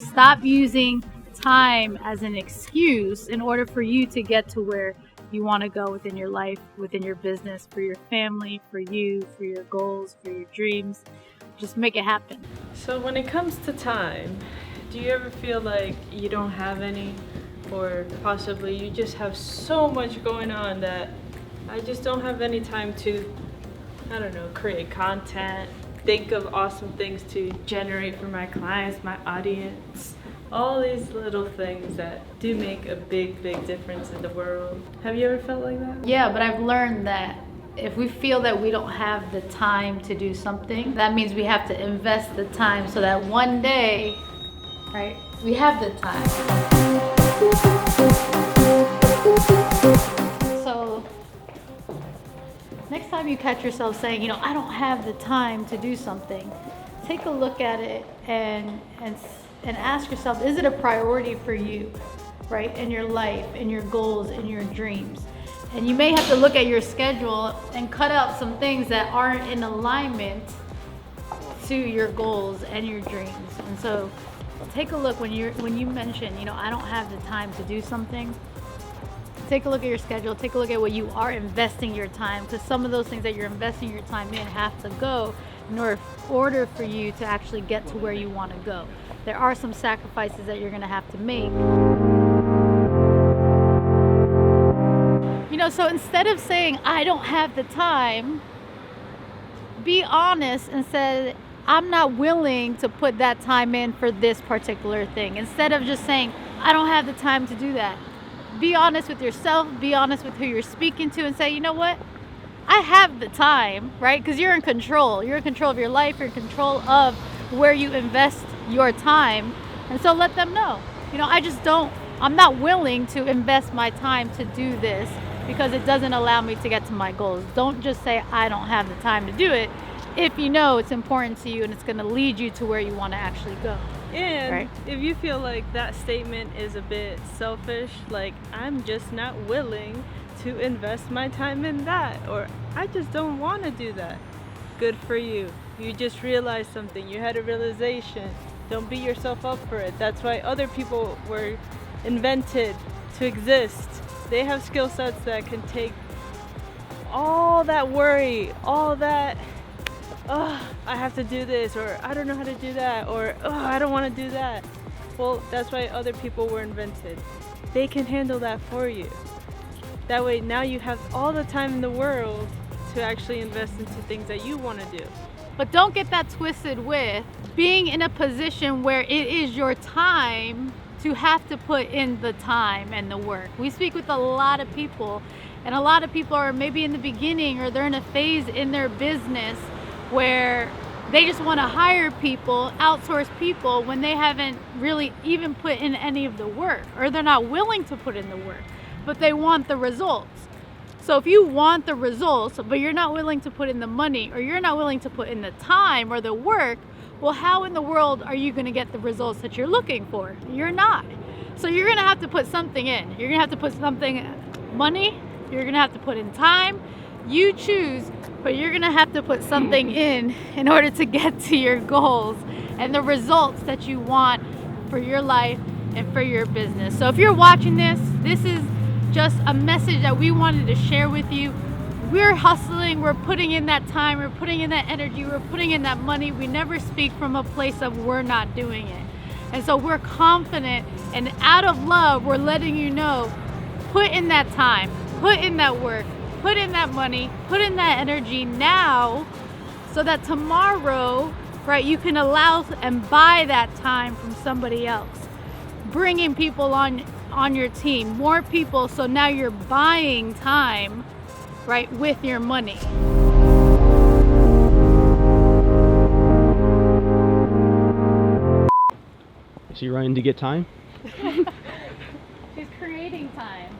Stop using time as an excuse in order for you to get to where you want to go within your life, within your business, for your family, for you, for your goals, for your dreams. Just make it happen. So when it comes to time, do you ever feel like you don't have any, or possibly you just have so much going on that I just don't have any time to, I don't know, create content, think of awesome things to generate for my clients, my audience, all these little things that do make a big, big difference in the world. Have you ever felt like that? Yeah, but I've learned that if we feel that we don't have the time to do something, that means we have to invest the time so that one day, right, we have the time. So next time you catch yourself saying, I don't have the time to do something, take a look at it and ask yourself, is it a priority for you, right, in your life, in your goals, in your dreams? And you may have to look at your schedule and cut out some things that aren't in alignment to your goals and your dreams. And so take a look when you mention, I don't have the time to do something. Take a look at your schedule, take a look at what you are investing your time, because some of those things that you're investing your time in have to go in order for you to actually get to where you want to go. There are some sacrifices that you're going to have to make. So instead of saying, I don't have the time, be honest and say, I'm not willing to put that time in for this particular thing. Instead of just saying, I don't have the time to do that. Be honest with yourself, be honest with who you're speaking to, and say, you know what? I have the time, right? Because you're in control. You're in control of your life. You're in control of where you invest your time. And so let them know, I'm not willing to invest my time to do this because it doesn't allow me to get to my goals. Don't just say, I don't have the time to do it, if you know it's important to you and it's going to lead you to where you want to actually go. And right? If you feel like that statement is a bit selfish, like I'm just not willing to invest my time in that, or I just don't want to do that, good for you. You just realized something. You had a realization. Don't beat yourself up for it. That's why other people were invented to exist. They have skill sets that can take all that worry, all that, I have to do this, or I don't know how to do that, or I don't want to do that. Well, that's why other people were invented. They can handle that for you. That way now you have all the time in the world to actually invest into things that you want to do. But don't get that twisted with being in a position where it is your time to have to put in the time and the work. We speak with a lot of people, and a lot of people are maybe in the beginning or they're in a phase in their business where they just want to hire people, outsource people, when they haven't really even put in any of the work, or they're not willing to put in the work, but they want the results. So if you want the results, but you're not willing to put in the money, or you're not willing to put in the time or the work, well, how in the world are you going to get the results that you're looking for? You're not. So you're going to have to put something in. You're going to have to put something, money, you're going to have to put in time. You choose, but you're going to have to put something in order to get to your goals and the results that you want for your life and for your business. So if you're watching this, this is just a message that we wanted to share with you. We're hustling, we're putting in that time, we're putting in that energy, we're putting in that money. We never speak from a place of we're not doing it. And so we're confident, and out of love, we're letting you know, put in that time, put in that work, put in that money, put in that energy now, so that tomorrow, right, you can allow and buy that time from somebody else. Bringing people on your team, more people, so now you're buying time, right, with your money. Is she running to get time? She's creating time.